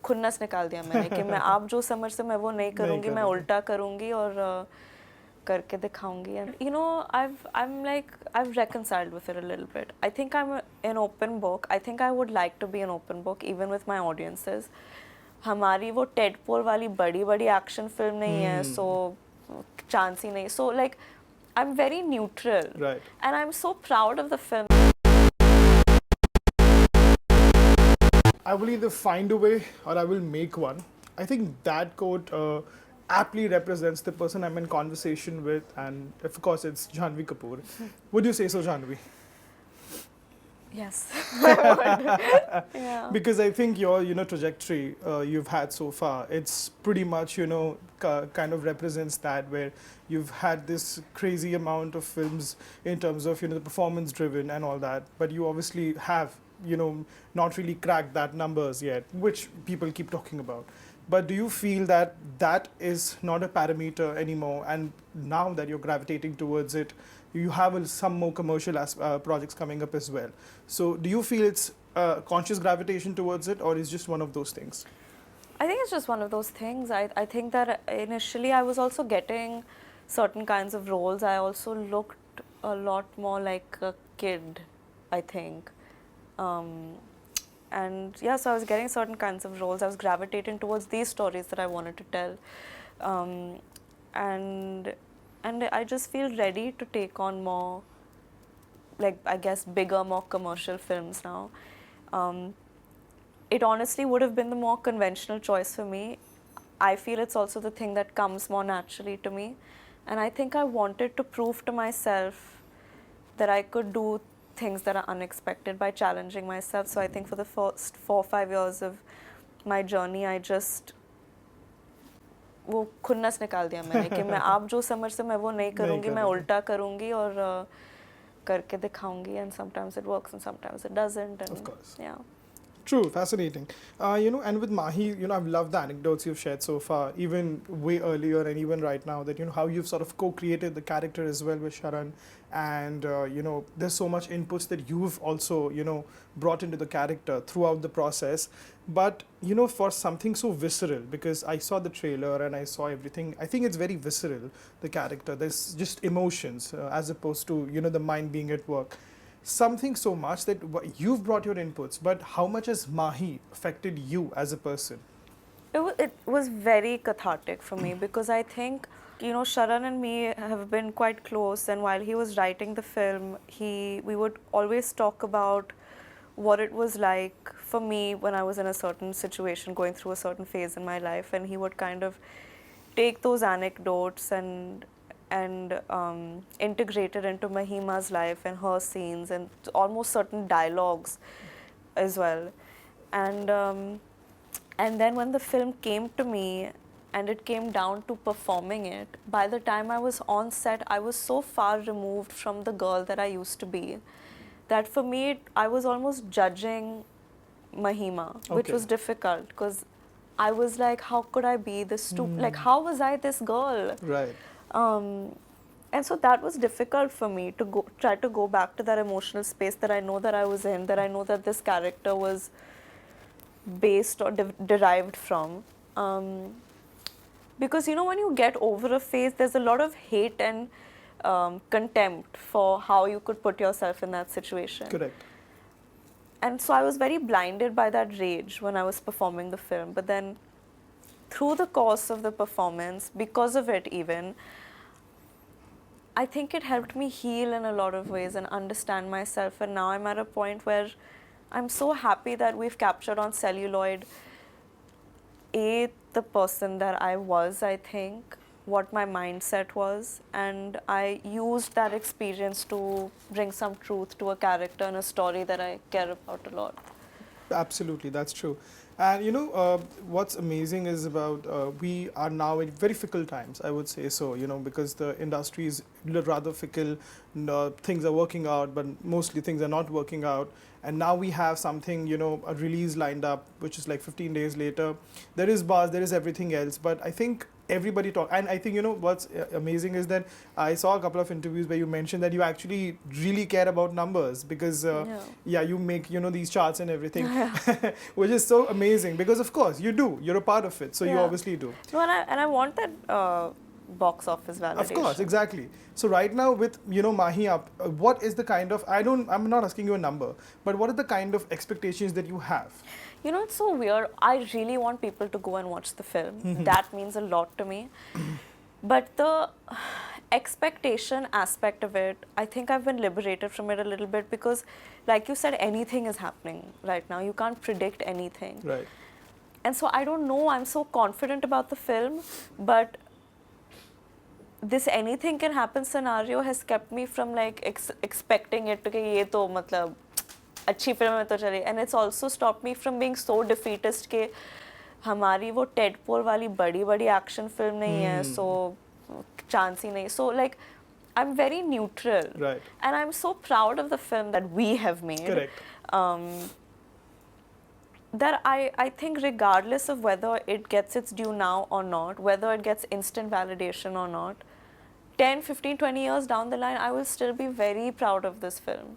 खुन्नस निकाल दिया मैंने कि मैं आप जो समझ से मैं वो नहीं करूँगी, मैं उल्टा करूँगी और करके दिखाऊंगी. And you know, I've reconciled with it a little bit. I think I'm an open book. I think I would like to be an open book even with my audiences. हमारी वो टेडपोल वाली बड़ी action film नहीं है, so chance ही नहीं. So like I'm very neutral. Right. And I'm so proud of the film. I will either find a way or I will make one. I think that quote aptly represents the person I'm in conversation with, and of course it's Janhvi Kapoor. Would you say so, Janhvi? Yes, I would. Yeah. Because I think your trajectory you've had so far, it's pretty much kind of represents that, where you've had this crazy amount of films in terms of the performance driven and all that, but you obviously have not really cracked that numbers yet, which people keep talking about. But do you feel that that is not a parameter anymore, and now that you're gravitating towards it, you have some more commercial projects coming up as well? So do you feel it's conscious gravitation towards it, or is just one of those things? I think it's just one of those things. I think that initially I was also getting certain kinds of roles. I also looked a lot more like a kid, I think. And yeah, so I was getting certain kinds of roles. I was gravitating towards these stories that I wanted to tell. And I just feel ready to take on more, like, I guess, bigger, more commercial films now. It honestly would have been the more conventional choice for me. I feel it's also the thing that comes more naturally to me. And I think I wanted to prove to myself that I could do things that are unexpected by challenging myself. So I think for the first 4 or 5 years of my journey, I just वो खुन्नस निकाल दिया मैंने कि मैं आप जो समझ से मैं वो नहीं करूँगी, मैं उल्टा करूँगी और करके दिखाऊँगी. And sometimes it works and sometimes it doesn't. And of course. Yeah. True, fascinating. And with Mahi, I've loved the anecdotes you've shared so far, even way earlier and even right now, that how you've sort of co-created the character as well with Sharan, and there's so much inputs that you've also brought into the character throughout the process. But for something so visceral, because I saw the trailer and I saw everything, I think it's very visceral, the character. There's just emotions as opposed to the mind being at work. Something so much that you've brought your inputs, but how much has Mahi affected you as a person? It was very cathartic for me, because I think Sharan and me have been quite close, and while he was writing the film, we would always talk about what it was like for me when I was in a certain situation, going through a certain phase in my life, and he would kind of take those anecdotes and integrate it into Mahima's life and her scenes and almost certain dialogues as well. And then when the film came to me and it came down to performing it, by the time I was on set, I was so far removed from the girl that I used to be, that for me, I was almost judging Mahima, which was difficult, because I was like, how could I be this stupid? Like, how was I this girl? Right. And so that was difficult for me to try to go back to that emotional space that I know that I was in, that I know that this character was based or derived from. Because when you get over a phase, there's a lot of hate and contempt for how you could put yourself in that situation. Correct. And so I was very blinded by that rage when I was performing the film. But then through the course of the performance, because of it even, I think it helped me heal in a lot of ways and understand myself. And now I'm at a point where I'm so happy that we've captured on celluloid the person that I was, I think, what my mindset was, and I used that experience to bring some truth to a character and a story that I care about a lot. Absolutely, that's true. And what's amazing is about we are now in very fickle times, I would say so, because the industry is rather fickle. Things are working out, but mostly things are not working out. And now we have something, a release lined up, which is like 15 days later. There is buzz, there is everything else. But I think everybody talk. And I think, you know, what's amazing is that I saw a couple of interviews where you mentioned that you actually really care about numbers because, yeah, you make, you know, these charts and everything, which is so amazing because, of course, you do. You're a part of it. So you obviously do. No, and I want that box office validation. Of course, exactly. So right now with, you know, Mahi up, what is the kind of, I'm not asking you a number, but what are the kind of expectations that you have? You know, it's so weird. I really want people to go and watch the film. That means a lot to me. But the expectation aspect of it, I think I've been liberated from it a little bit because, like you said, anything is happening right now. You can't predict anything. Right. And so I don't know, I'm so confident about the film, but this anything can happen scenario has kept me from like expecting it to ye to matlab अच्छी film में तो चली, and it's also stopped me from being so defeatist के हमारी वो tadpole वाली बड़ी action film नहीं है, so चांस ही नहीं. So like I'm very neutral, right, and I'm so proud of the film that we have made. Correct. That I think regardless of whether it gets its due now or not, whether it gets instant validation or not, 10, 15, 20 years down the line, I will still be very proud of this film.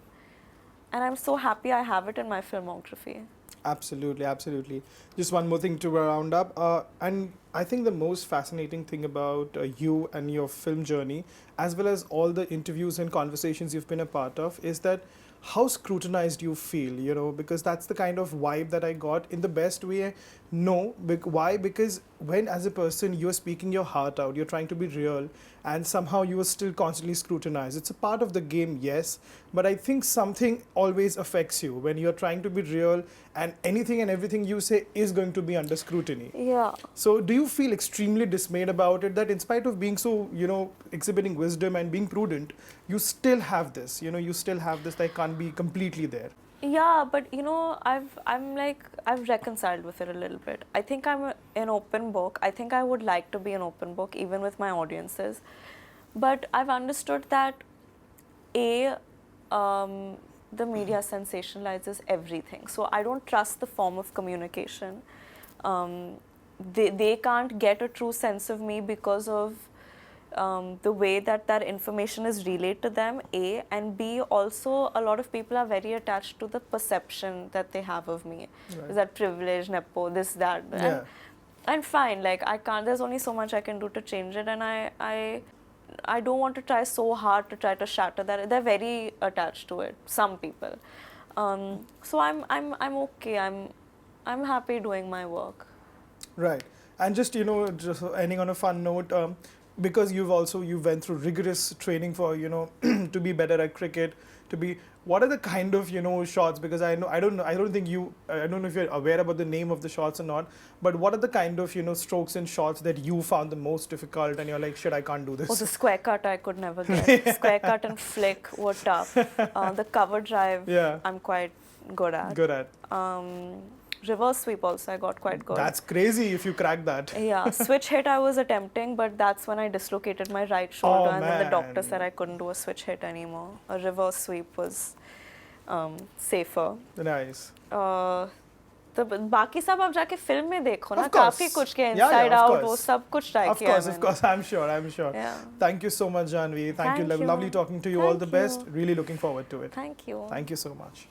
And I'm so happy I have it in my filmography. Absolutely, absolutely. Just one more thing to round up. And I think the most fascinating thing about you and your film journey, as well as all the interviews and conversations you've been a part of, is that how scrutinized you feel, you know, because that's the kind of vibe that I got in the best way. No, why? Because when as a person you're speaking your heart out, you're trying to be real, and somehow you are still constantly scrutinized. It's a part of the game, yes, but I think something always affects you when you're trying to be real and anything and everything you say is going to be under scrutiny. Yeah. So do you feel extremely dismayed about it, that in spite of being so, you know, exhibiting wisdom and being prudent, you still have this, you know, you still have this that can't be completely there? Yeah, but you know, I've reconciled with it a little bit. I think I'm an open book. I think I would like to be an open book even with my audiences. But I've understood that the media sensationalizes everything. So I don't trust the form of communication. They can't get a true sense of me because of the way that information is relayed to them, A, and B, also a lot of people are very attached to the perception that they have of me. Right. Is that privilege, nepo, this, that. Yeah. And fine, like I can't, there's only so much I can do to change it, and I don't want to try so hard to try to shatter that. They're very attached to it, some people. So I'm okay, I'm happy doing my work. Right. And just, you know, just ending on a fun note, because you went through rigorous training for, you know, to be better at cricket, what are the kind of, you know, shots, because I don't know if you're aware about the name of the shots or not, but what are the kind of, you know, strokes and shots that you found the most difficult and you're like, shit, I can't do this? Oh, the square cut I could never get. Square cut and flick were tough. The cover drive, yeah, I'm quite good at. Reverse sweep also I got quite good. That's crazy if you crack that. Yeah, switch hit I was attempting, but that's when I dislocated my right shoulder, and then the doctor said I couldn't do a switch hit anymore. A reverse sweep was safer. Nice. तो बाकी सब आप जाके film में देखो ना, काफी कुछ के inside out वो सब कुछ ट्राई किया है. Of course, I'm sure. Yeah. Thank you so much, Janhvi. Thank you. Lovely talking to you. All the best. Really looking forward to it. Thank you. Thank you so much.